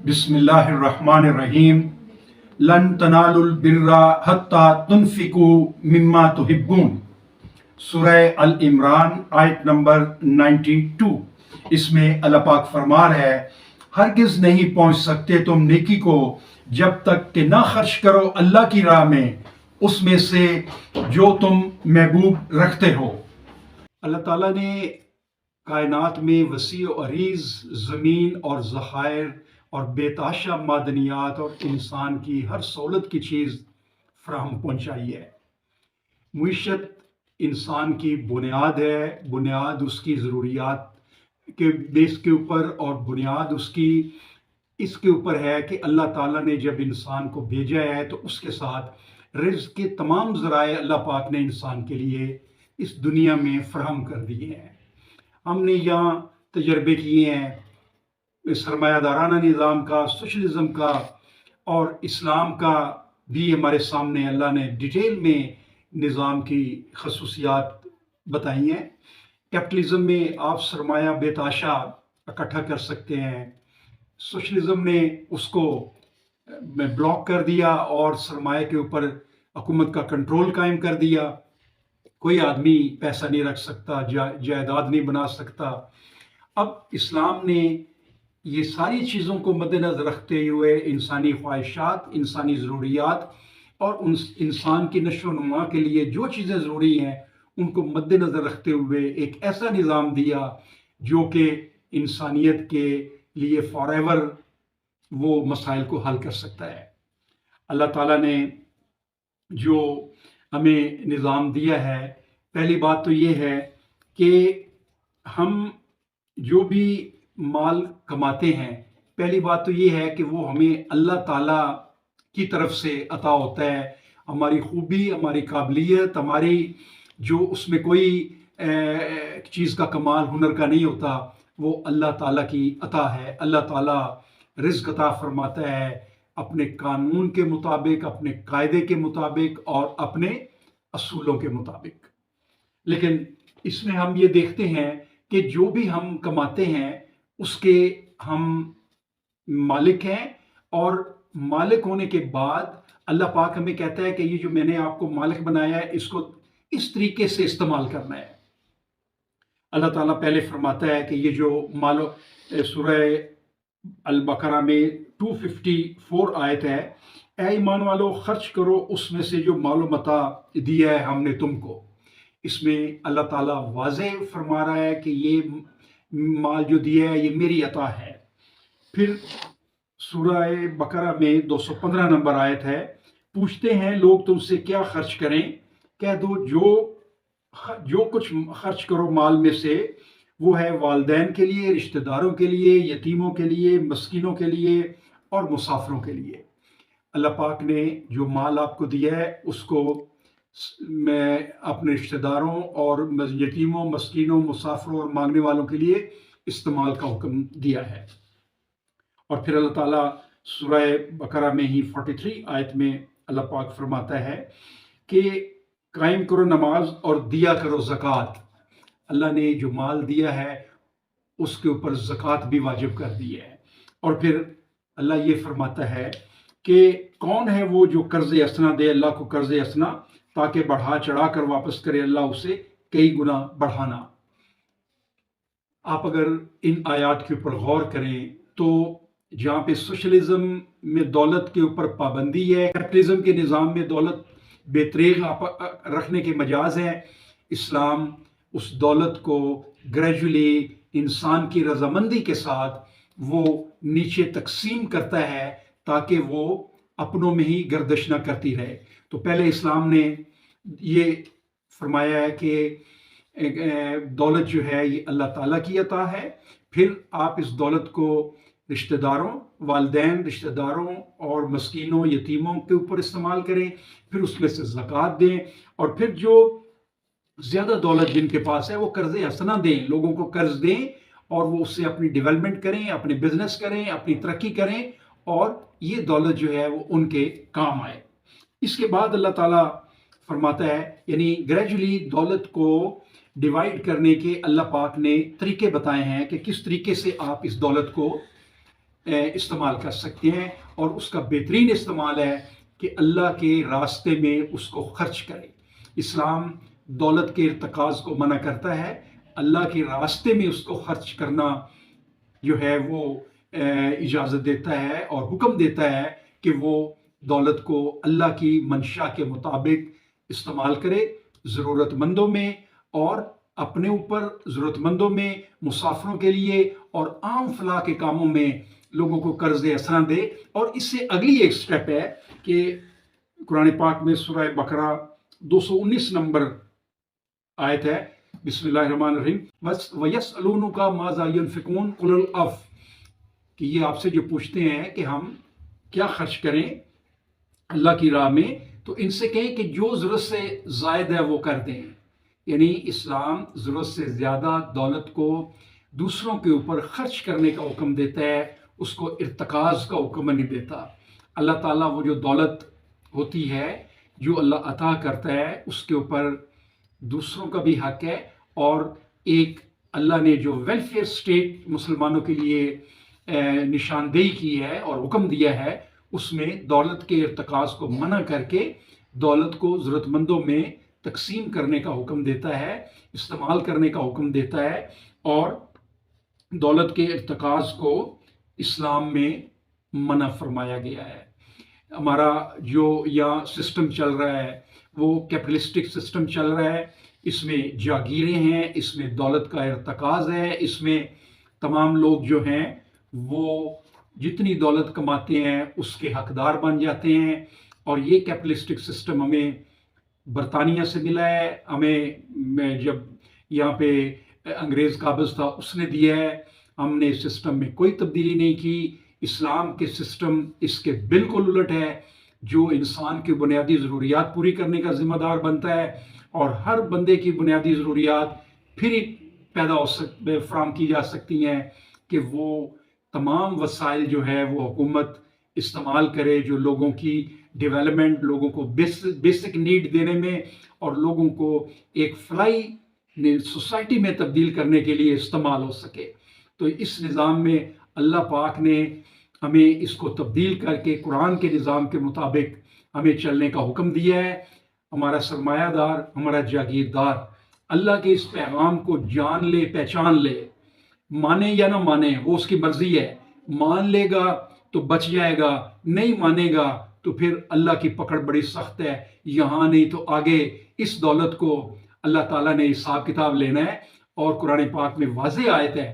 بسم اللہ الرحمن الرحیم لن تنالوا البر حتی تنفقوا مما تحبون، سورہ العمران آیت نمبر 92۔ اس میں اللہ پاک فرما رہا ہے ہرگز نہیں پہنچ سکتے تم نیکی کو جب تک کہ نہ خرچ کرو اللہ کی راہ میں اس میں سے جو تم محبوب رکھتے ہو۔ اللہ تعالیٰ نے کائنات میں وسیع و عریض زمین اور ذخائر اور بے تحاشا معدنیات اور انسان کی ہر سہولت کی چیز فراہم پہنچائی ہے۔ معیشت انسان کی بنیاد ہے، بنیاد اس کی ضروریات کے بیس کے اوپر، اور بنیاد اس کے اوپر ہے کہ اللہ تعالیٰ نے جب انسان کو بھیجا ہے تو اس کے ساتھ رزق کے تمام ذرائع اللہ پاک نے انسان کے لیے اس دنیا میں فراہم کر دیے ہیں۔ ہم نے یہاں تجربے کیے ہیں سرمایہ دارانہ نظام کا، سوشلزم کا اور اسلام کا بھی ہمارے سامنے اللہ نے ڈیٹیل میں نظام کی خصوصیات بتائی ہیں۔ کیپٹلزم میں آپ سرمایہ بے تحاشا اکٹھا کر سکتے ہیں، سوشلزم نے اس کو بلاک کر دیا اور سرمایہ کے اوپر حکومت کا کنٹرول قائم کر دیا۔ کوئی آدمی پیسہ نہیں رکھ سکتا، جائیداد نہیں بنا سکتا۔ اب اسلام نے یہ ساری چیزوں کو مد نظر رکھتے ہوئے انسانی خواہشات، انسانی ضروریات اور انسان کی نشو و نما کے لیے جو چیزیں ضروری ہیں ان کو مد نظر رکھتے ہوئے ایک ایسا نظام دیا جو کہ انسانیت کے لیے فار ایور وہ مسائل کو حل کر سکتا ہے۔ اللہ تعالیٰ نے جو ہمیں نظام دیا ہے، پہلی بات تو یہ ہے کہ ہم جو بھی مال کماتے ہیں، پہلی بات تو یہ ہے کہ وہ ہمیں اللہ تعالیٰ کی طرف سے عطا ہوتا ہے۔ ہماری خوبی، ہماری قابلیت، ہماری جو اس میں کوئی چیز کا کمال ہنر کا نہیں ہوتا، وہ اللہ تعالیٰ کی عطا ہے۔ اللہ تعالیٰ رزق عطا فرماتا ہے اپنے قانون کے مطابق، اپنے قاعدے کے مطابق اور اپنے اصولوں کے مطابق۔ لیکن اس میں ہم یہ دیکھتے ہیں کہ جو بھی ہم کماتے ہیں اس کے ہم مالک ہیں، اور مالک ہونے کے بعد اللہ پاک ہمیں کہتا ہے کہ یہ جو میں نے آپ کو مالک بنایا ہے اس کو اس طریقے سے استعمال کرنا ہے۔ اللہ تعالیٰ پہلے فرماتا ہے کہ یہ جو مالو سورہ البقرہ میں 254 آیت ہے، اے ایمان والو خرچ کرو اس میں سے جو مال و متاع دیا ہے ہم نے تم کو۔ اس میں اللہ تعالیٰ واضح فرما رہا ہے کہ یہ مال جو دیا ہے یہ میری عطا ہے۔ پھر سورہ بقرہ میں 215 نمبر آیت ہے، پوچھتے ہیں لوگ تم سے کیا خرچ کریں، کہہ دو جو کچھ خرچ کرو مال میں سے وہ ہے والدین کے لیے، رشتہ داروں کے لیے، یتیموں کے لیے، مسکینوں کے لیے اور مسافروں کے لیے۔ اللہ پاک نے جو مال آپ کو دیا ہے اس کو میں اپنے رشتہ داروں اور یتیموں، مسکینوں، مسافروں اور مانگنے والوں کے لیے استعمال کا حکم دیا ہے۔ اور پھر اللہ تعالیٰ سورہ بقرہ میں ہی 43 آیت میں اللہ پاک فرماتا ہے کہ قائم کرو نماز اور دیا کرو زکوٰۃ۔ اللہ نے جو مال دیا ہے اس کے اوپر زکوٰۃ بھی واجب کر دی ہے۔ اور پھر اللہ یہ فرماتا ہے کہ کون ہے وہ جو قرض حسنہ دے اللہ کو قرض حسنہ، تاکہ بڑھا چڑھا کر واپس کرے اللہ اسے کئی گنا بڑھانا۔ آپ اگر ان آیات کے اوپر غور کریں تو جہاں پہ سوشلزم میں دولت کے اوپر پابندی ہے، کیپٹلزم کے نظام میں دولت بے تریغ رکھنے کے مجاز ہیں، اسلام اس دولت کو گریجولی انسان کی رضامندی کے ساتھ وہ نیچے تقسیم کرتا ہے تاکہ وہ اپنوں میں ہی گردش نہ کرتی رہے۔ تو پہلے اسلام نے یہ فرمایا ہے کہ دولت جو ہے یہ اللہ تعالیٰ کی عطا ہے، پھر آپ اس دولت کو رشتہ داروں، والدین، رشتہ داروں اور مسکینوں، یتیموں کے اوپر استعمال کریں، پھر اس میں سے زکوٰۃ دیں، اور پھر جو زیادہ دولت جن کے پاس ہے وہ قرض حسنہ دیں، لوگوں کو قرض دیں اور وہ اس سے اپنی ڈیولپمنٹ کریں، اپنے بزنس کریں، اپنی ترقی کریں، اور یہ دولت جو ہے وہ ان کے کام آئے۔ اس کے بعد اللہ تعالیٰ فرماتا ہے، یعنی گریجولی دولت کو ڈیوائیڈ کرنے کے اللہ پاک نے طریقے بتائے ہیں کہ کس طریقے سے آپ اس دولت کو استعمال کر سکتے ہیں، اور اس کا بہترین استعمال ہے کہ اللہ کے راستے میں اس کو خرچ کریں۔ اسلام دولت کے ارتکاز کو منع کرتا ہے، اللہ کے راستے میں اس کو خرچ کرنا جو ہے وہ اجازت دیتا ہے اور حکم دیتا ہے کہ وہ دولت کو اللہ کی منشا کے مطابق استعمال کرے، ضرورت مندوں میں اور اپنے اوپر، ضرورت مندوں میں، مسافروں کے لیے اور عام فلاح کے کاموں میں لوگوں کو قرض حسنہ دے۔ اور اس سے اگلی ایک سٹیپ ہے کہ قرآن پاک میں سورہ بقرہ 219 نمبر آیت ہے، بسم اللہ الرحمن الرحیم، وَيَسْأَلُونَكَ مَاذَا يُنْفِقُونَ قُلِ الْعَفْوَ، کہ یہ آپ سے جو پوچھتے ہیں کہ ہم کیا خرچ کریں اللہ کی راہ میں، تو ان سے کہیں کہ جو ضرورت سے زائد ہے وہ کر دیں۔ یعنی اسلام ضرورت سے زیادہ دولت کو دوسروں کے اوپر خرچ کرنے کا حکم دیتا ہے، اس کو ارتکاز کا حکم نہیں دیتا۔ اللہ تعالیٰ وہ جو دولت ہوتی ہے جو اللہ عطا کرتا ہے اس کے اوپر دوسروں کا بھی حق ہے، اور ایک اللہ نے جو ویلفیئر سٹیٹ مسلمانوں کے لیے نشاندہی کی ہے اور حکم دیا ہے، اس میں دولت کے ارتکاز کو منع کر کے دولت کو ضرورت مندوں میں تقسیم کرنے کا حکم دیتا ہے، استعمال کرنے کا حکم دیتا ہے، اور دولت کے ارتکاز کو اسلام میں منع فرمایا گیا ہے۔ ہمارا جو یہاں سسٹم چل رہا ہے وہ کیپٹلسٹک سسٹم چل رہا ہے، اس میں جاگیریں ہیں، اس میں دولت کا ارتکاز ہے، اس میں تمام لوگ جو ہیں وہ جتنی دولت کماتے ہیں اس کے حقدار بن جاتے ہیں، اور یہ کیپٹلسٹک سسٹم ہمیں برطانیہ سے ملا ہے، ہمیں جب یہاں پہ انگریز قابض تھا اس نے دیا ہے، ہم نے اس سسٹم میں کوئی تبدیلی نہیں کی۔ اسلام کے سسٹم اس کے بالکل الٹ ہے، جو انسان کی بنیادی ضروریات پوری کرنے کا ذمہ دار بنتا ہے، اور ہر بندے کی بنیادی ضروریات پھر فراہم کی جا سکتی ہیں کہ وہ تمام وسائل جو ہے وہ حکومت استعمال کرے جو لوگوں کی ڈیولپمنٹ، لوگوں کو بیسک نیڈ دینے میں اور لوگوں کو ایک فلاحی سوسائٹی میں تبدیل کرنے کے لیے استعمال ہو سکے۔ تو اس نظام میں اللہ پاک نے ہمیں اس کو تبدیل کر کے قرآن کے نظام کے مطابق ہمیں چلنے کا حکم دیا ہے۔ ہمارا سرمایہ دار، ہمارا جاگیردار اللہ کے اس پیغام کو جان لے، پہچان لے، مانے یا نہ مانے وہ اس کی مرضی ہے، مان لے گا تو بچ جائے گا، نہیں مانے گا تو پھر اللہ کی پکڑ بڑی سخت ہے، یہاں نہیں تو آگے۔ اس دولت کو اللہ تعالیٰ نے حساب کتاب لینا ہے، اور قرآن پاک میں واضح آیت ہے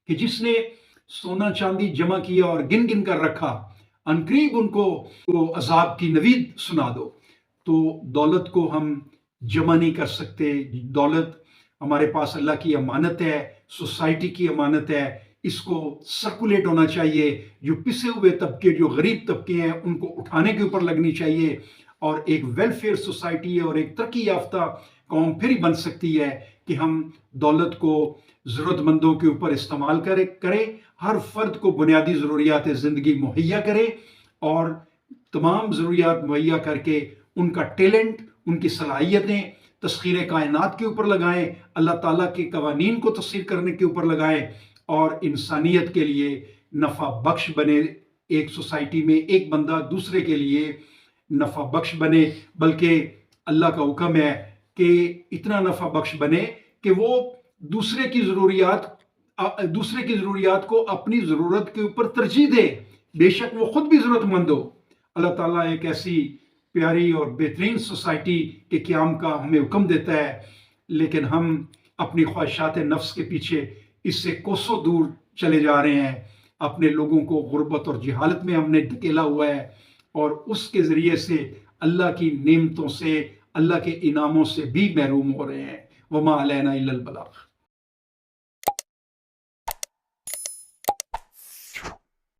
کہ جس نے سونا چاندی جمع کیا اور گن گن کر رکھا، عنقریب ان کو عذاب کی نوید سنا دو۔ تو دولت کو ہم جمع نہیں کر سکتے، دولت ہمارے پاس اللہ کی امانت ہے، سوسائٹی کی امانت ہے، اس کو سرکولیٹ ہونا چاہیے، جو پسے ہوئے طبقے، جو غریب طبقے ہیں ان کو اٹھانے کے اوپر لگنی چاہیے، اور ایک ویلفیئر سوسائٹی اور ایک ترقی یافتہ قوم پھر ہی بن سکتی ہے کہ ہم دولت کو ضرورت مندوں کے اوپر استعمال کریں، ہر فرد کو بنیادی ضروریات زندگی مہیا کرے، اور تمام ضروریات مہیا کر کے ان کا ٹیلنٹ، ان کی صلاحیتیں تسخیر کائنات کے اوپر لگائیں، اللہ تعالیٰ کے قوانین کو تسخیر کرنے کے اوپر لگائیں، اور انسانیت کے لیے نفع بخش بنے۔ ایک سوسائٹی میں ایک بندہ دوسرے کے لیے نفع بخش بنے، بلکہ اللہ کا حکم ہے کہ اتنا نفع بخش بنے کہ وہ دوسرے کی ضروریات کو اپنی ضرورت کے اوپر ترجیح دے، بے شک وہ خود بھی ضرورت مند ہو۔ اللہ تعالیٰ ایک ایسی پیاری اور بہترین سوسائٹی کے قیام کا ہمیں حکم دیتا ہے، لیکن ہم اپنی خواہشات نفس کے پیچھے اس سے کوسوں دور چلے جا رہے ہیں، اپنے لوگوں کو غربت اور جہالت میں ہم نے ڈھکیلا ہوا ہے، اور اس کے ذریعے سے اللہ کی نعمتوں سے، اللہ کے انعاموں سے بھی محروم ہو رہے ہیں۔ وما علینا الا البلاغ۔